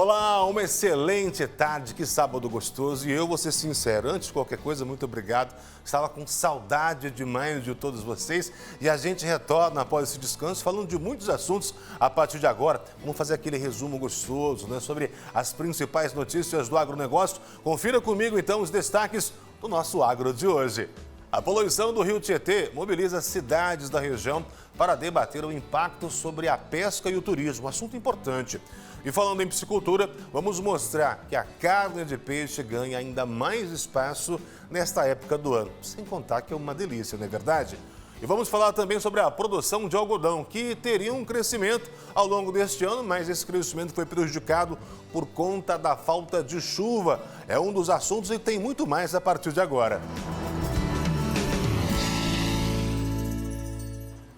Olá, uma excelente tarde, que sábado gostoso. E eu vou ser sincero, antes de qualquer coisa, muito obrigado. Estava com saudade demais de todos vocês e a gente retorna após esse descanso falando de muitos assuntos a partir de agora. Vamos fazer aquele resumo gostoso, né, sobre as principais notícias do agronegócio. Confira comigo então os destaques do nosso agro de hoje. A poluição do rio Tietê mobiliza cidades da região para debater o impacto sobre a pesca e o turismo, assunto importante. E falando em piscicultura, vamos mostrar que a carne de peixe ganha ainda mais espaço nesta época do ano. Sem contar que é uma delícia, não é verdade? E vamos falar também sobre a produção de algodão, que teria um crescimento ao longo deste ano, mas esse crescimento foi prejudicado por conta da falta de chuva. É um dos assuntos e tem muito mais a partir de agora.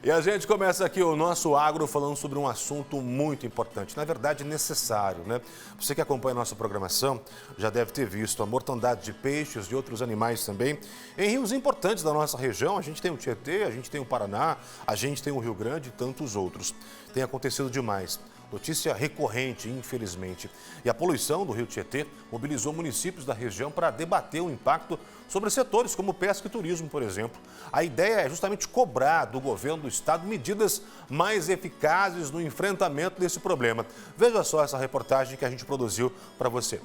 E a gente começa aqui o nosso agro falando sobre um assunto muito importante, na verdade necessário, né? Você que acompanha a nossa programação já deve ter visto a mortandade de peixes e outros animais também em rios importantes da nossa região. A gente tem o Tietê, a gente tem o Paraná, a gente tem o Rio Grande e tantos outros. Tem acontecido demais. Notícia recorrente, infelizmente. E a poluição do rio Tietê mobilizou municípios da região para debater o impacto sobre setores como pesca e turismo, por exemplo. A ideia é justamente cobrar do governo do estado medidas mais eficazes no enfrentamento desse problema. Veja só essa reportagem que a gente produziu para você.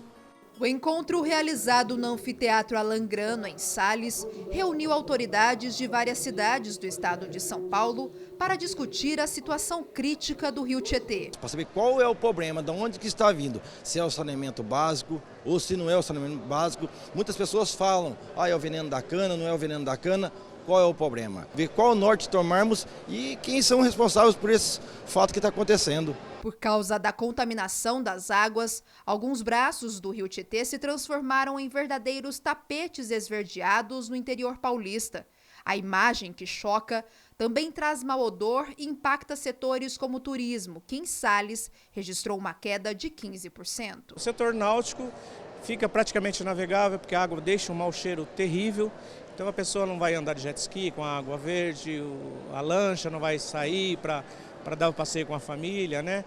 O encontro realizado no Anfiteatro Alan Grano, em Sales, reuniu autoridades de várias cidades do estado de São Paulo para discutir a situação crítica do rio Tietê. Para saber qual é o problema, de onde que está vindo, se é o saneamento básico ou se não é o saneamento básico. Muitas pessoas falam, é o veneno da cana, não é o veneno da cana. Qual é o problema? Ver qual norte tomarmos e quem são responsáveis por esse fato que está acontecendo. Por causa da contaminação das águas, alguns braços do rio Tietê se transformaram em verdadeiros tapetes esverdeados no interior paulista. A imagem que choca também traz mau odor e impacta setores como o turismo, que em Sales registrou uma queda de 15%. O setor náutico fica praticamente navegável porque a água deixa um mau cheiro terrível. Então a pessoa não vai andar de jet ski com a água verde, a lancha não vai sair para dar o passeio com a família, né?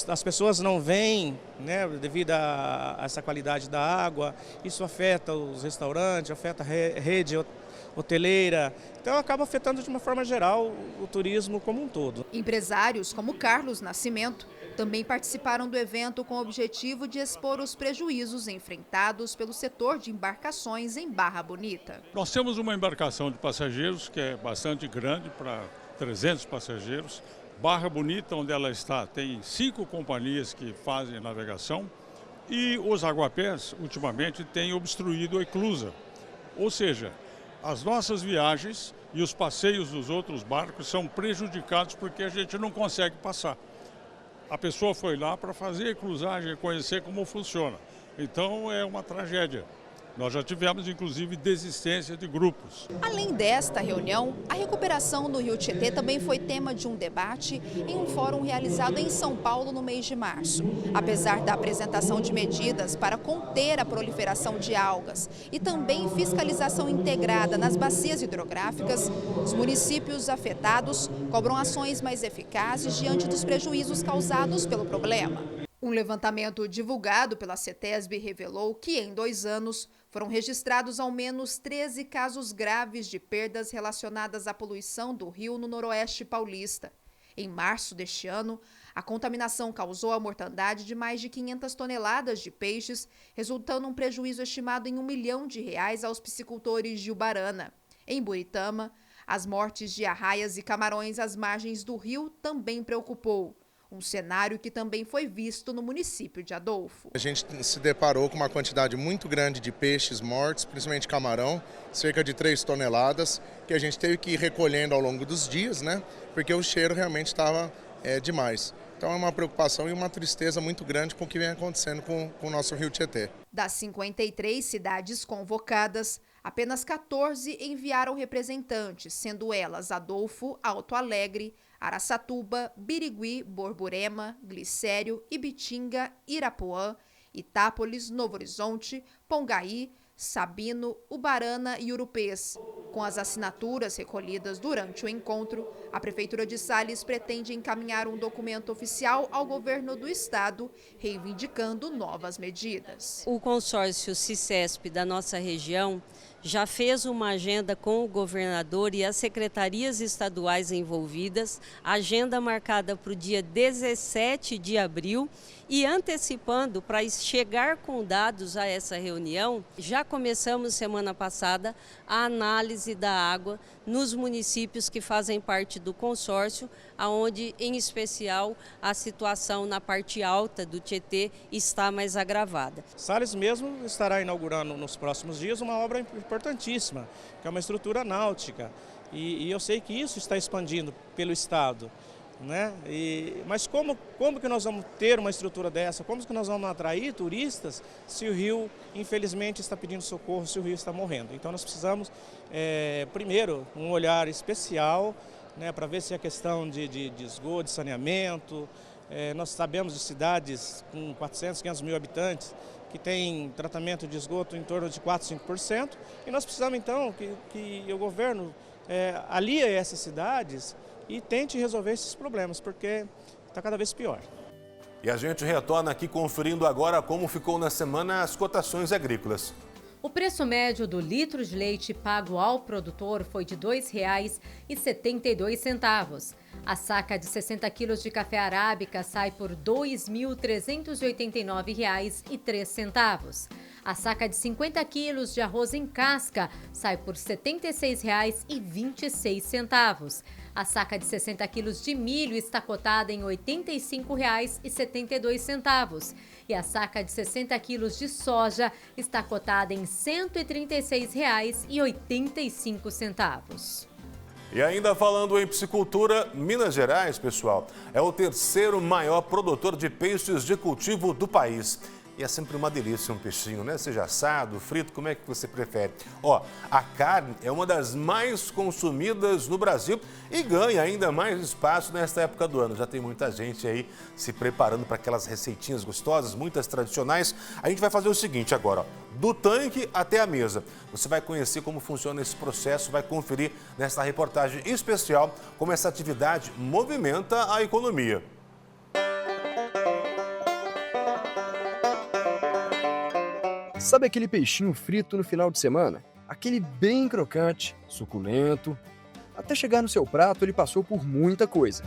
As pessoas não vêm, né, devido a essa qualidade da água. Isso afeta os restaurantes, afeta a rede hoteleira. Então acaba afetando de uma forma geral o turismo como um todo. Empresários como Carlos Nascimento também participaram do evento com o objetivo de expor os prejuízos enfrentados pelo setor de embarcações em Barra Bonita. Nós temos uma embarcação de passageiros que é bastante grande, para 300 passageiros. Barra Bonita, onde ela está, tem 5 companhias que fazem navegação e os aguapés, ultimamente, têm obstruído a eclusa. Ou seja, as nossas viagens e os passeios dos outros barcos são prejudicados porque a gente não consegue passar. A pessoa foi lá para fazer a eclusagem, conhecer como funciona. Então é uma tragédia. Nós já tivemos, inclusive, desistência de grupos. Além desta reunião, a recuperação do rio Tietê também foi tema de um debate em um fórum realizado em São Paulo no mês de março. Apesar da apresentação de medidas para conter a proliferação de algas e também fiscalização integrada nas bacias hidrográficas, os municípios afetados cobram ações mais eficazes diante dos prejuízos causados pelo problema. Um levantamento divulgado pela CETESB revelou que, em 2 anos, foram registrados ao menos 13 casos graves de perdas relacionadas à poluição do rio no noroeste paulista. Em março deste ano, a contaminação causou a mortandade de mais de 500 toneladas de peixes, resultando um prejuízo estimado em R$1 milhão aos piscicultores de Ubarana. Em Buritama, as mortes de arraias e camarões às margens do rio também preocupou. Um cenário que também foi visto no município de Adolfo. A gente se deparou com uma quantidade muito grande de peixes mortos, principalmente camarão, cerca de 3 toneladas, que a gente teve que ir recolhendo ao longo dos dias, né? Porque o cheiro realmente estava demais. Então é uma preocupação e uma tristeza muito grande com o que vem acontecendo com o nosso rio Tietê. Das 53 cidades convocadas, apenas 14 enviaram representantes, sendo elas Adolfo, Alto Alegre, Araçatuba, Birigui, Borborema, Glicério, Ibitinga, Irapuã, Itápolis, Novo Horizonte, Pongaí, Sabino, Ubarana e Urupês. Com as assinaturas recolhidas durante o encontro, a Prefeitura de Sales pretende encaminhar um documento oficial ao governo do estado, reivindicando novas medidas. O consórcio CICESP da nossa região já fez uma agenda com o governador e as secretarias estaduais envolvidas, agenda marcada para o dia 17 de abril, e antecipando para chegar com dados a essa reunião, já começamos semana passada a análise da água nos municípios que fazem parte do consórcio, aonde em especial a situação na parte alta do Tietê está mais agravada. Sales mesmo estará inaugurando nos próximos dias uma obra importantíssima, que é uma estrutura náutica, e eu sei que isso está expandindo pelo estado. Né? Mas como que nós vamos ter uma estrutura dessa? Como que nós vamos atrair turistas se o rio, infelizmente, está pedindo socorro, se o rio está morrendo? Então nós precisamos, primeiro, um olhar especial, né, para ver se a questão de esgoto, de saneamento. Nós sabemos de cidades com 400, 500 mil habitantes que tem tratamento de esgoto em torno de 4%, 5%, e nós precisamos então que o governo alie essas cidades e tente resolver esses problemas, porque está cada vez pior. E a gente retorna aqui conferindo agora como ficou na semana as cotações agrícolas. O preço médio do litro de leite pago ao produtor foi de R$ 2,72. A saca de 60 quilos de café arábica sai por R$ 2.389,03. A saca de 50 quilos de arroz em casca sai por R$ 76,26. A saca de 60 quilos de milho está cotada em R$ 85,72. E a saca de 60 quilos de soja está cotada em R$ 136,85. E ainda falando em piscicultura, Minas Gerais, pessoal, é o terceiro maior produtor de peixes de cultivo do país. E é sempre uma delícia um peixinho, né? Seja assado, frito, como é que você prefere? Ó, a carne é uma das mais consumidas no Brasil e ganha ainda mais espaço nesta época do ano. Já tem muita gente aí se preparando para aquelas receitinhas gostosas, muitas tradicionais. A gente vai fazer o seguinte agora, ó, do tanque até a mesa. Você vai conhecer como funciona esse processo, vai conferir nesta reportagem especial como essa atividade movimenta a economia. Sabe aquele peixinho frito no final de semana? Aquele bem crocante, suculento. Até chegar no seu prato, ele passou por muita coisa.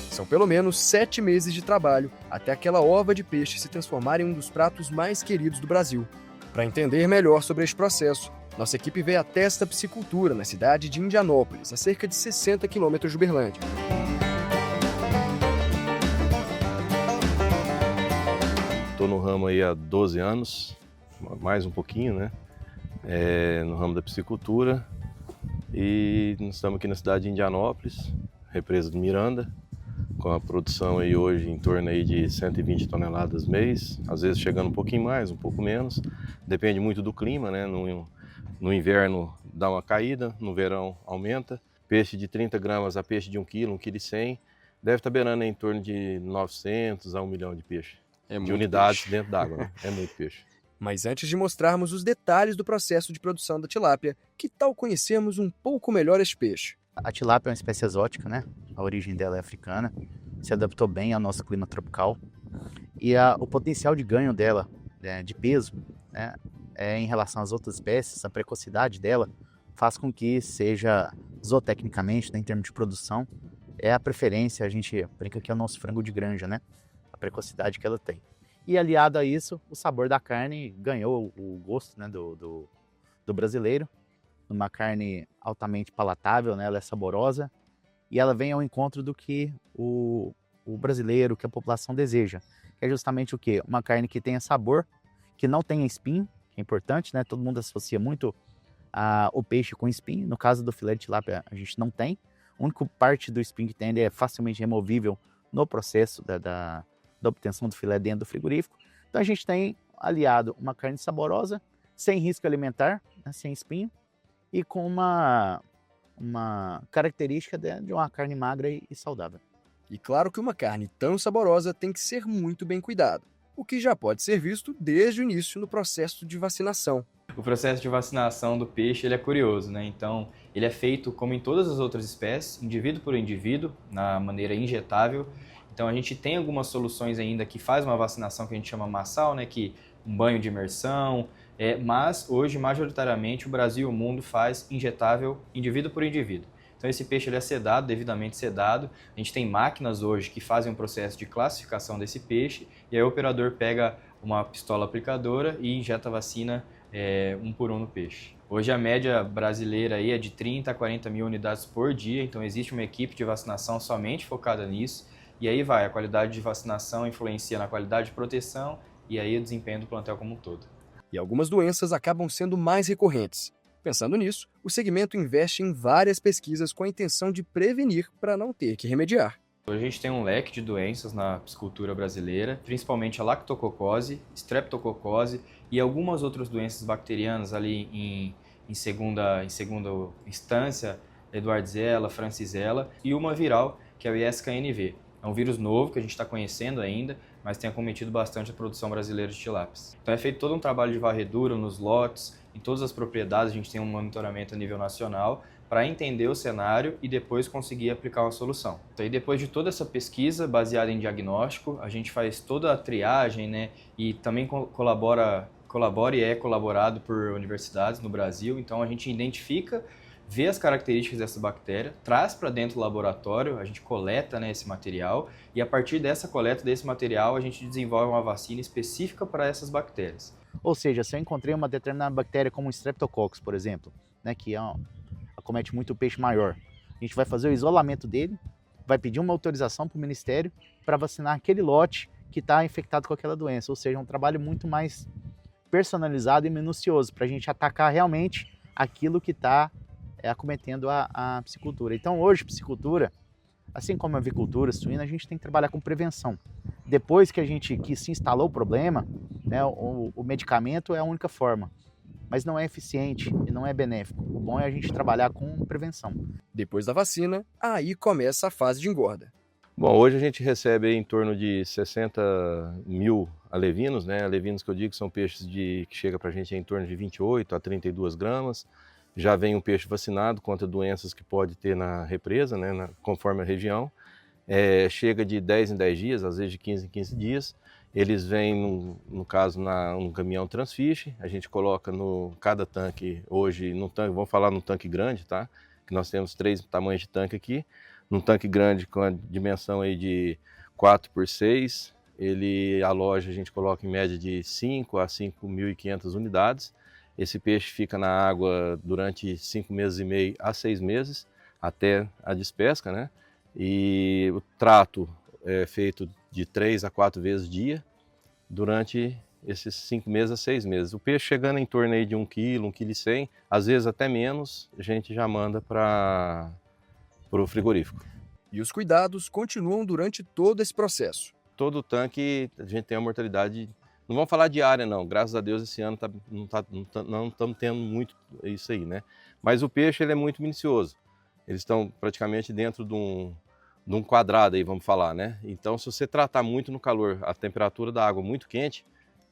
São pelo menos 7 meses de trabalho até aquela ova de peixe se transformar em um dos pratos mais queridos do Brasil. Para entender melhor sobre este processo, nossa equipe veio até esta piscicultura na cidade de Indianópolis, a cerca de 60 quilômetros de Uberlândia. Estou no ramo aí há 12 anos, mais um pouquinho, né? No ramo da piscicultura, e nós estamos aqui na cidade de Indianópolis, represa do Miranda, com a produção aí hoje em torno aí de 120 toneladas mês, às vezes chegando um pouquinho mais, um pouco menos, depende muito do clima, né? No inverno dá uma caída, no verão aumenta, peixe de 30 gramas a peixe de 1 quilo, 1,1 kg, deve estar beirando em torno de 900 a 1 milhão de peixe. De unidades peixe dentro d'água, né? É muito peixe. Mas antes de mostrarmos os detalhes do processo de produção da tilápia, que tal conhecermos um pouco melhor este peixe? A tilápia é uma espécie exótica, né? A origem dela é africana, se adaptou bem ao nosso clima tropical. E o potencial de ganho dela, de peso, né, em relação às outras espécies, a precocidade dela faz com que seja, zootecnicamente, né, em termos de produção, é a preferência, a gente brinca que é o nosso frango de granja, né? A precocidade que ela tem. E aliado a isso, o sabor da carne ganhou o gosto, né, do brasileiro. Uma carne altamente palatável, né, ela é saborosa e ela vem ao encontro do que o brasileiro, que a população deseja. Que é justamente o quê? Uma carne que tenha sabor, que não tenha espinho, que é importante, né? Todo mundo associa muito o peixe com espinho. No caso do filé de tilápia, a gente não tem. A única parte do espinho que tem é facilmente removível no processo da obtenção do filé dentro do frigorífico. Então a gente tem aliado uma carne saborosa, sem risco alimentar, né, sem espinho, e com uma característica de uma carne magra e saudável. E claro que uma carne tão saborosa tem que ser muito bem cuidada, o que já pode ser visto desde o início no processo de vacinação. O processo de vacinação do peixe ele é curioso, né? Então, ele é feito como em todas as outras espécies, indivíduo por indivíduo, na maneira injetável. Então, a gente tem algumas soluções ainda que faz uma vacinação que a gente chama massal, né? Que um banho de imersão, mas hoje, majoritariamente, o Brasil e o mundo faz injetável indivíduo por indivíduo. Então, esse peixe ele é sedado, devidamente sedado. A gente tem máquinas hoje que fazem um processo de classificação desse peixe e aí o operador pega uma pistola aplicadora e injeta a vacina um por um no peixe. Hoje a média brasileira aí é de 30 a 40 mil unidades por dia, então existe uma equipe de vacinação somente focada nisso. E aí a qualidade de vacinação influencia na qualidade de proteção e aí o desempenho do plantel como um todo. E algumas doenças acabam sendo mais recorrentes. Pensando nisso, o segmento investe em várias pesquisas com a intenção de prevenir para não ter que remediar. Hoje a gente tem um leque de doenças na piscicultura brasileira, principalmente a lactococose, streptococose e algumas outras doenças bacterianas ali em segunda instância, Edwardsella, Francisella, e uma viral, que é o ISKNV. É um vírus novo que a gente está conhecendo ainda, mas tem acometido bastante a produção brasileira de tilápias. Então é feito todo um trabalho de varredura nos lotes, em todas as propriedades a gente tem um monitoramento a nível nacional, para entender o cenário e depois conseguir aplicar uma solução. Então, depois de toda essa pesquisa baseada em diagnóstico, a gente faz toda a triagem, né, e também colabora e é colaborado por universidades no Brasil. Então a gente identifica, vê as características dessa bactéria, traz para dentro do laboratório, a gente coleta, né, esse material e a partir dessa coleta desse material a gente desenvolve uma vacina específica para essas bactérias. Ou seja, se eu encontrei uma determinada bactéria como o Streptococcus, por exemplo, né, que acomete muito o peixe maior, a gente vai fazer o isolamento dele, vai pedir uma autorização para o Ministério para vacinar aquele lote que está infectado com aquela doença. Ou seja, um trabalho muito mais personalizado e minucioso para a gente atacar realmente aquilo que está acometendo a piscicultura. Então hoje, piscicultura, assim como a avicultura suína, a gente tem que trabalhar com prevenção. Depois que se instalou o problema, né, o medicamento é a única forma, mas não é eficiente e não é benéfico. O bom é a gente trabalhar com prevenção. Depois da vacina, aí começa a fase de engorda. Bom, hoje a gente recebe aí em torno de 60 mil alevinos, né? Alevinos que eu digo que são peixes que chega para a gente em torno de 28 a 32 gramas. Já vem um peixe vacinado contra doenças que pode ter na represa, né, conforme a região. Chega de 10 em 10 dias, às vezes de 15 em 15 dias. Eles vêm, no caso, um caminhão Transfish. A gente coloca cada tanque, hoje, vamos falar num tanque grande, tá? Que nós temos 3 tamanhos de tanque aqui. Num tanque grande com a dimensão aí de 4 por 6, a loja a gente coloca em média de 5 a 5.500 unidades. Esse peixe fica na água durante 5 meses e meio a 6 meses, até a despesca, né? E o trato é feito de 3 a 4 vezes dia, durante esses 5 meses a 6 meses. O peixe chegando em torno aí de 1 kg, 1,1 kg, às vezes até menos, a gente já manda para o frigorífico. E os cuidados continuam durante todo esse processo. Todo tanque a gente tem uma mortalidade, não vamos falar diária não, graças a Deus esse ano não estamos tendo muito isso aí, né? Mas o peixe ele é muito minucioso, eles estão praticamente dentro de um quadrado aí, vamos falar, né? Então se você tratar muito no calor, a temperatura da água muito quente,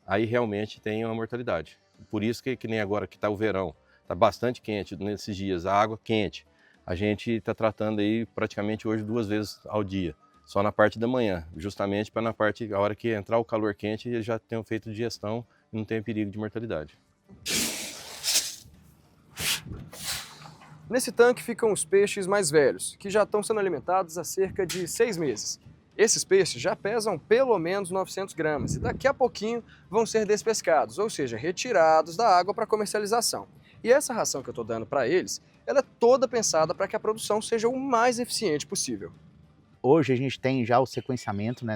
aí realmente tem uma mortalidade. Por isso que nem agora que está o verão, está bastante quente nesses dias, a água quente. A gente está tratando aí praticamente hoje 2 vezes ao dia, só na parte da manhã, justamente para a hora que entrar o calor quente, eles já tenham feito digestão e não tem perigo de mortalidade. Nesse tanque ficam os peixes mais velhos, que já estão sendo alimentados há cerca de 6 meses. Esses peixes já pesam pelo menos 900 gramas e daqui a pouquinho vão ser despescados, ou seja, retirados da água para comercialização. E essa ração que eu estou dando para eles, ela é toda pensada para que a produção seja o mais eficiente possível. Hoje a gente tem já o sequenciamento, né,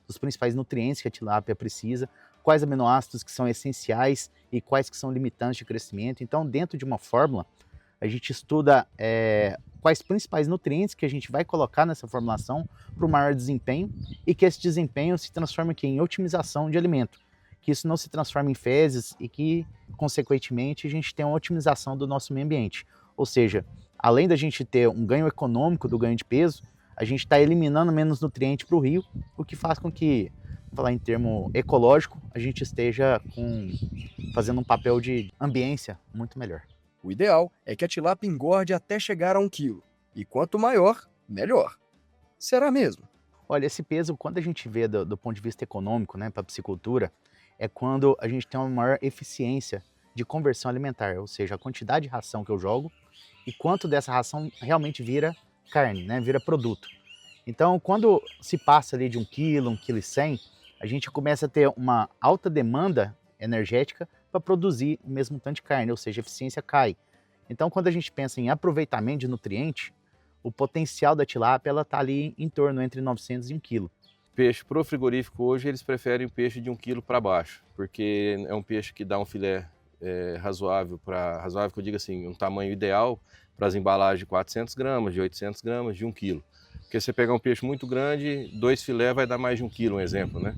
dos principais nutrientes que a tilápia precisa, quais aminoácidos que são essenciais e quais que são limitantes de crescimento. Então, dentro de uma fórmula, a gente estuda quais principais nutrientes que a gente vai colocar nessa formulação para o maior desempenho e que esse desempenho se transforme aqui em otimização de alimento, que isso não se transforme em fezes e que, consequentemente, a gente tenha uma otimização do nosso meio ambiente. Ou seja, além da gente ter um ganho econômico do ganho de peso, a gente está eliminando menos nutriente para o rio, o que faz com que, falar em termo ecológico, a gente esteja fazendo um papel de ambiência muito melhor. O ideal é que a tilápia engorde até chegar a 1 quilo. E quanto maior, melhor. Será mesmo? Olha, esse peso, quando a gente vê do ponto de vista econômico, né, para a piscicultura, é quando a gente tem uma maior eficiência de conversão alimentar, ou seja, a quantidade de ração que eu jogo e quanto dessa ração realmente vira carne, né, vira produto. Então, quando se passa ali de 1 quilo, 1,1 kg, a gente começa a ter uma alta demanda energética para produzir o mesmo tanto de carne, ou seja, a eficiência cai. Então, quando a gente pensa em aproveitamento de nutriente, o potencial da tilápia está ali em torno entre 900 e 1 kg. Peixe pro frigorífico hoje, eles preferem peixe de 1 kg para baixo, porque é um peixe que dá um filé razoável, que eu digo assim, um tamanho ideal para as embalagens de 400 gramas, de 800 gramas, de 1 kg. Porque você pegar um peixe muito grande, 2 filé vai dar mais de 1 kg, um exemplo, né?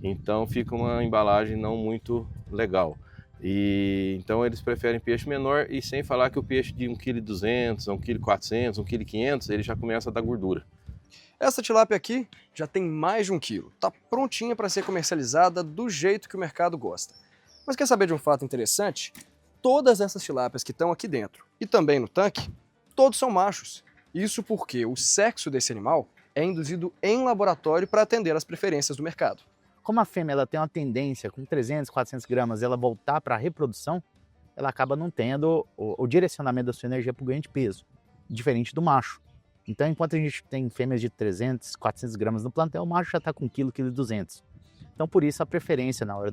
Então fica uma embalagem não muito legal. E então eles preferem peixe menor, e sem falar que o peixe de 1,2 kg, 1,4 kg, 1,5 kg, ele já começa a dar gordura. Essa tilápia aqui já tem mais de 1 quilo. Está prontinha para ser comercializada do jeito que o mercado gosta. Mas quer saber de um fato interessante? Todas essas tilápias que estão aqui dentro e também no tanque, todos são machos. Isso porque o sexo desse animal é induzido em laboratório para atender às preferências do mercado. Como a fêmea ela tem uma tendência, com 300, 400 gramas, ela voltar para a reprodução, ela acaba não tendo o direcionamento da sua energia para o ganho de peso, diferente do macho. Então, enquanto a gente tem fêmeas de 300, 400 gramas no plantel, o macho já está com 1 kg, 1,2 kg. Então, por isso, a preferência na hora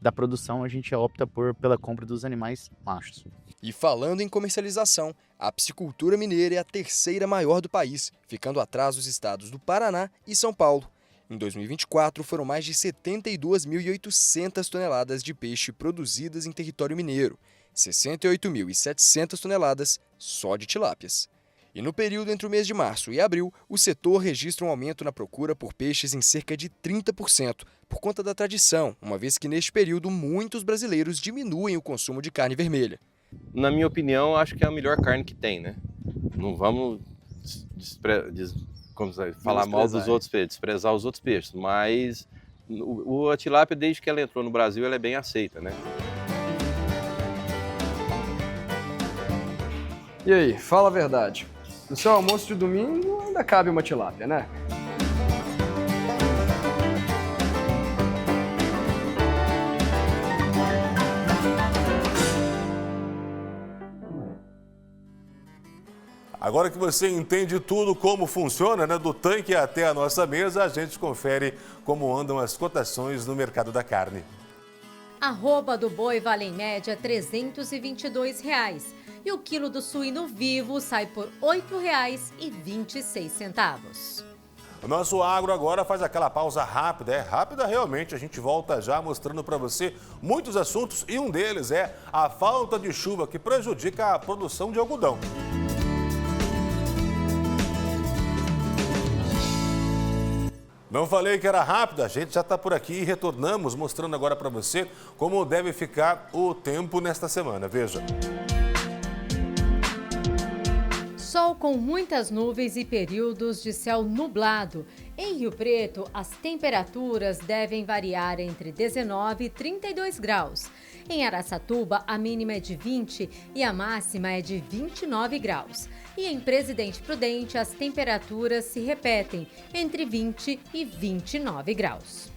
da produção, a gente opta pela compra dos animais machos. E falando em comercialização, a piscicultura mineira é a 3ª maior do país, ficando atrás dos estados do Paraná e São Paulo. Em 2024, foram mais de 72.800 toneladas de peixe produzidas em território mineiro, 68.700 toneladas só de tilápias. E no período entre o mês de março e abril, o setor registra um aumento na procura por peixes em cerca de 30%, por conta da tradição, uma vez que neste período muitos brasileiros diminuem o consumo de carne vermelha. Na minha opinião, acho que é a melhor carne que tem, né? Não vamos falar mal dos outros peixes, desprezar os outros peixes, mas a tilápia, desde que ela entrou no Brasil, ela é bem aceita, né? E aí, fala a verdade. No seu almoço de domingo ainda cabe uma tilápia, né? Agora que você entende tudo como funciona, né, do tanque até a nossa mesa, a gente confere como andam as cotações no mercado da carne. A arroba do boi vale em média R$ 322,00 e o quilo do suíno vivo sai por R$ 8,26. O nosso agro agora faz aquela pausa rápida, rápida realmente, a gente volta já mostrando para você muitos assuntos e um deles é a falta de chuva que prejudica a produção de algodão. Não falei que era rápido, a gente já está por aqui e retornamos mostrando agora para você como deve ficar o tempo nesta semana. Veja. Sol com muitas nuvens e períodos de céu nublado. Em Rio Preto, as temperaturas devem variar entre 19 e 32 graus. Em Araçatuba, a mínima é de 20 e a máxima é de 29 graus. E em Presidente Prudente, as temperaturas se repetem entre 20 e 29 graus.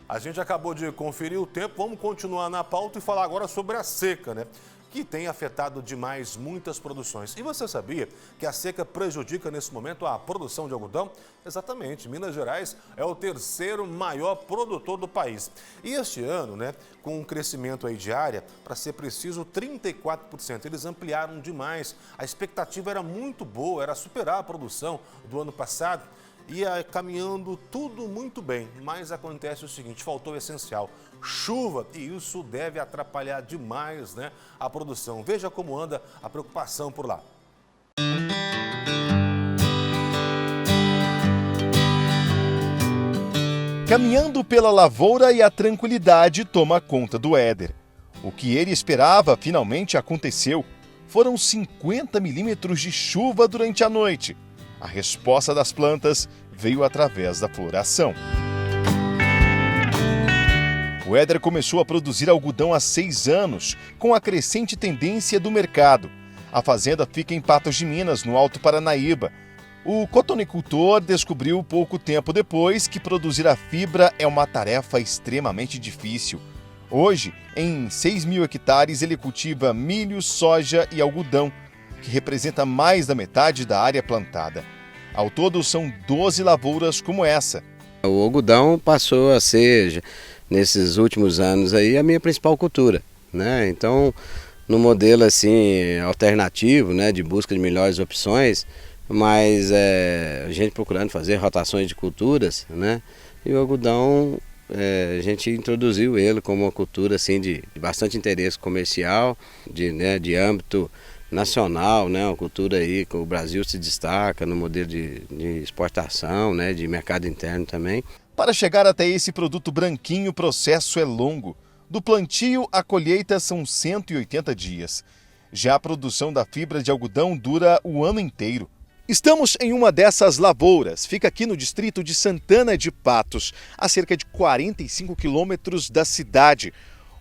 A gente acabou de conferir o tempo, vamos continuar na pauta e falar agora sobre a seca, né? Que tem afetado demais muitas produções. E você sabia que a seca prejudica nesse momento a produção de algodão? Exatamente, Minas Gerais é o 3º maior produtor do país. E este ano, né, com um crescimento aí de área, para ser preciso, 34%. Eles ampliaram demais. A expectativa era muito boa, era superar a produção do ano passado. Ia caminhando tudo muito bem, mas acontece o seguinte, faltou o essencial, chuva, e isso deve atrapalhar demais, né, a produção. Veja como anda a preocupação por lá. Caminhando pela lavoura e a tranquilidade toma conta do Éder. O que ele esperava finalmente aconteceu. Foram 50 milímetros de chuva durante a noite. A resposta das plantas veio através da floração. O Éder começou a produzir algodão há 6 anos, com a crescente tendência do mercado. A fazenda fica em Patos de Minas, no Alto Paranaíba. O cotonicultor descobriu pouco tempo depois que produzir a fibra é uma tarefa extremamente difícil. Hoje, em 6.000 hectares, ele cultiva milho, soja e algodão, que representa mais da metade da área plantada. Ao todo, são 12 lavouras como essa. O algodão passou a ser, nesses últimos anos, aí, a minha principal cultura, né? Então, no modelo assim, alternativo, né, de busca de melhores opções, mas a gente procurando fazer rotações de culturas, né? E o algodão, a gente introduziu ele como uma cultura assim, de bastante interesse comercial, de âmbito nacional, né? Uma cultura aí que o Brasil se destaca no modelo de exportação, né? De mercado interno também. Para chegar até esse produto branquinho, o processo é longo. Do plantio à colheita são 180 dias. Já a produção da fibra de algodão dura o ano inteiro. Estamos em uma dessas lavouras, fica aqui no distrito de Santana de Patos, a cerca de 45 quilômetros da cidade.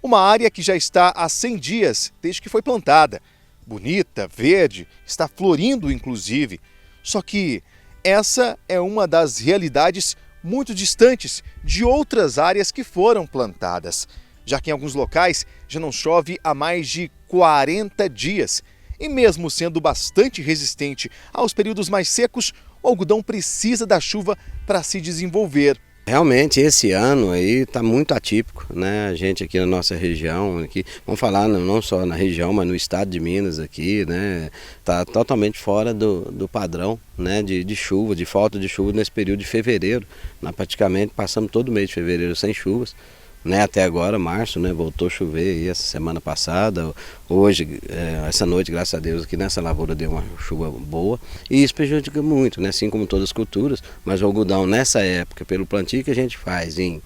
Uma área que já está há 100 dias desde que foi plantada. Bonita, verde, está florindo inclusive. Só que essa é uma das realidades muito distantes de outras áreas que foram plantadas, já que em alguns locais já não chove há mais de 40 dias. E mesmo sendo bastante resistente aos períodos mais secos, o algodão precisa da chuva para se desenvolver. Realmente esse ano aí está muito atípico, né? A gente aqui na nossa região, aqui, vamos falar não só na região, mas no estado de Minas aqui, né? Está totalmente fora do padrão, né? De chuva, de falta de chuva nesse período de fevereiro. Nós praticamente passamos todo o mês de fevereiro sem chuvas, né? Até agora, março, né? Voltou a chover aí essa semana passada. Hoje, essa noite, graças a Deus, aqui nessa lavoura deu uma chuva boa. E isso prejudica muito, né? Assim como todas as culturas. Mas o algodão, nessa época, pelo plantio que a gente faz em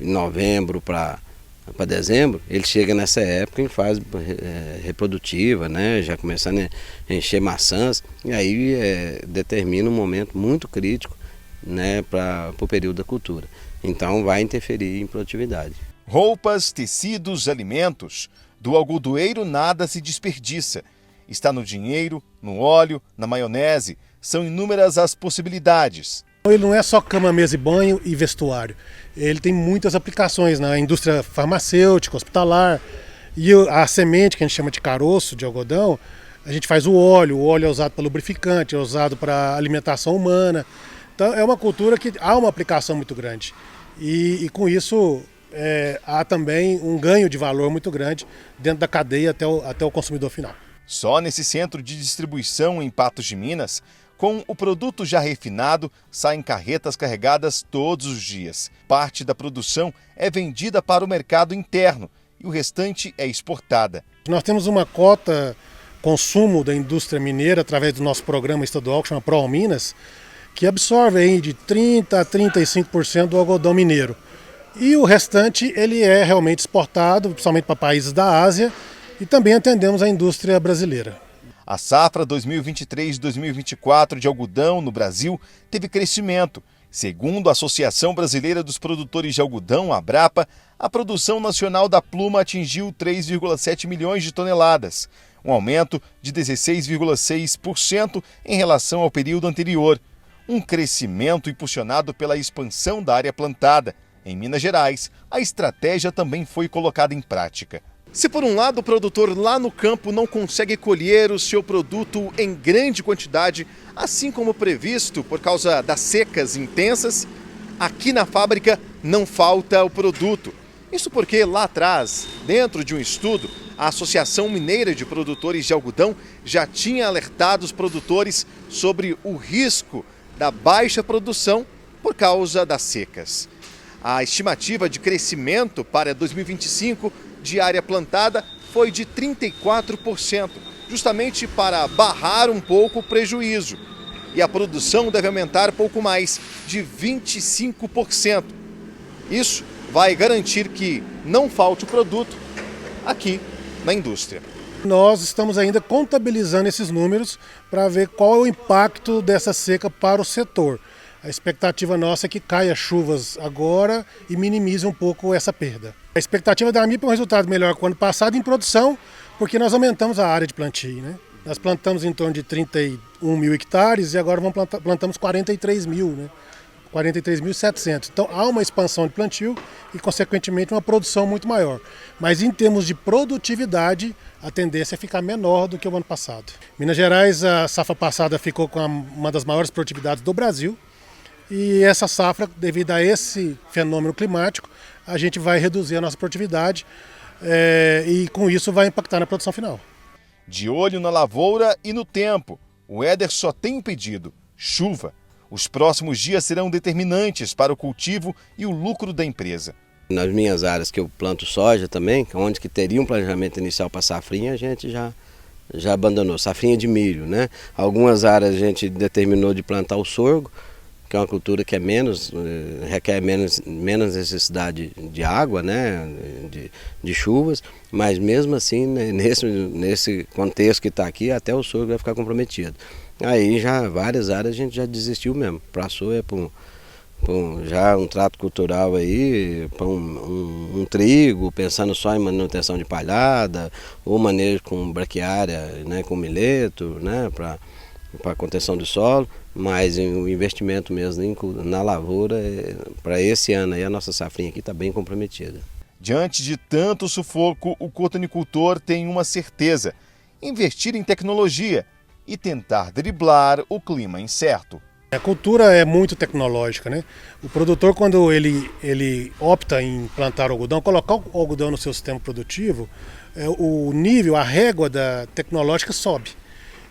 novembro para dezembro, ele chega nessa época em fase reprodutiva, né? Já começando a encher maçãs. E aí determina um momento muito crítico, né? Para o período da cultura. Então vai interferir em produtividade. Roupas, tecidos, alimentos. Do algodoeiro nada se desperdiça. Está no dinheiro, no óleo, na maionese. São inúmeras as possibilidades. Ele não é só cama, mesa e banho e vestuário. Ele tem muitas aplicações na indústria farmacêutica, hospitalar. E a semente, que a gente chama de caroço de algodão, a gente faz o óleo é usado para lubrificante, é usado para alimentação humana. Então é uma cultura que há uma aplicação muito grande. E com isso há também um ganho de valor muito grande dentro da cadeia até o consumidor final. Só nesse centro de distribuição em Patos de Minas, com o produto já refinado, saem carretas carregadas todos os dias. Parte da produção é vendida para o mercado interno e o restante é exportada. Nós temos uma cota consumo da indústria mineira através do nosso programa estadual que chama ProAlminas, que absorve aí de 30% a 35% do algodão mineiro. E o restante ele é realmente exportado, principalmente para países da Ásia, e também atendemos a indústria brasileira. A safra 2023-2024 de algodão no Brasil teve crescimento. Segundo a Associação Brasileira dos Produtores de Algodão, Abrapa, a produção nacional da pluma atingiu 3,7 milhões de toneladas, um aumento de 16,6% em relação ao período anterior. Um crescimento impulsionado pela expansão da área plantada. Em Minas Gerais, a estratégia também foi colocada em prática. Se por um lado o produtor lá no campo não consegue colher o seu produto em grande quantidade, assim como previsto por causa das secas intensas, aqui na fábrica não falta o produto. Isso porque lá atrás, dentro de um estudo, a Associação Mineira de Produtores de Algodão já tinha alertado os produtores sobre o risco da baixa produção por causa das secas. A estimativa de crescimento para 2025 de área plantada foi de 34%, justamente para barrar um pouco o prejuízo. E a produção deve aumentar pouco mais de 25%. Isso vai garantir que não falte o produto aqui na indústria. Nós estamos ainda contabilizando esses números para ver qual é o impacto dessa seca para o setor. A expectativa nossa é que caia chuvas agora e minimize um pouco essa perda. A expectativa da AMIP é um resultado melhor que o ano passado em produção, porque nós aumentamos a área de plantio, né? Nós plantamos em torno de 31 mil hectares e agora plantamos 43 mil, né? 43.700. Então há uma expansão de plantio e, consequentemente, uma produção muito maior. Mas em termos de produtividade, a tendência é ficar menor do que o ano passado. Minas Gerais, a safra passada ficou com uma das maiores produtividades do Brasil. E essa safra, devido a esse fenômeno climático, a gente vai reduzir a nossa produtividade e com isso vai impactar na produção final. De olho na lavoura e no tempo, o Éder só tem um pedido: chuva. Os próximos dias serão determinantes para o cultivo e o lucro da empresa. Nas minhas áreas que eu planto soja também, onde que teria um planejamento inicial para safrinha, a gente já abandonou. Safrinha de milho, né? Algumas áreas a gente determinou de plantar o sorgo, que é uma cultura que requer menos necessidade de água, né? de chuvas, mas mesmo assim, né, nesse contexto que está aqui, até o sorgo vai ficar comprometido. Aí já várias áreas a gente já desistiu mesmo. Para a soja, já um trato cultural aí, para um trigo, pensando só em manutenção de palhada, ou manejo com braquiária, né, com mileto, né, para contenção do solo, mas o investimento mesmo na lavoura, para esse ano aí, a nossa safrinha aqui está bem comprometida. Diante de tanto sufoco, o cotonicultor tem uma certeza: investir em tecnologia e tentar driblar o clima incerto. A cultura é muito tecnológica, né? O produtor, quando ele opta em plantar algodão, colocar o algodão no seu sistema produtivo, o nível, a régua tecnológica sobe.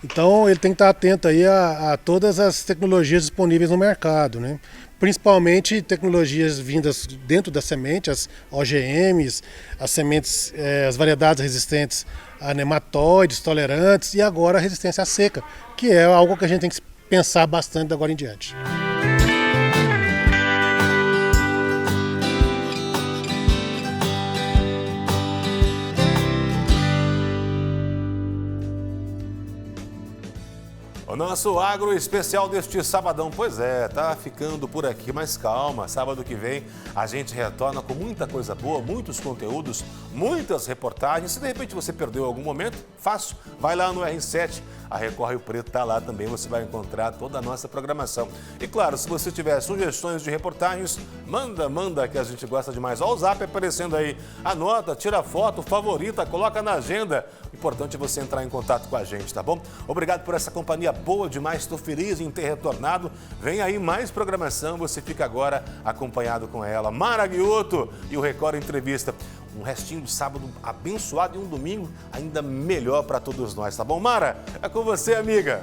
Então ele tem que estar atento aí a todas as tecnologias disponíveis no mercado, né? Principalmente tecnologias vindas dentro da semente, as OGMs, as sementes, as variedades resistentes a nematóides, tolerantes e agora a resistência à seca, que é algo que a gente tem que pensar bastante de agora em diante. O nosso agro especial deste sabadão, pois é, tá ficando por aqui, mas calma, sábado que vem a gente retorna com muita coisa boa, muitos conteúdos, muitas reportagens. Se de repente você perdeu algum momento, fácil, vai lá no R7, a Record Rio Preto está lá também, você vai encontrar toda a nossa programação. E claro, se você tiver sugestões de reportagens, manda que a gente gosta demais. Olha o zap aparecendo aí, anota, tira foto, favorita, coloca na agenda. O importante é você entrar em contato com a gente, tá bom? Obrigado por essa companhia boa demais, estou feliz em ter retornado. Vem aí mais programação, você fica agora acompanhado com ela. Mara Guiotto e o Record Entrevista. Um restinho de sábado abençoado e um domingo ainda melhor para todos nós, tá bom, Mara? É com você, amiga.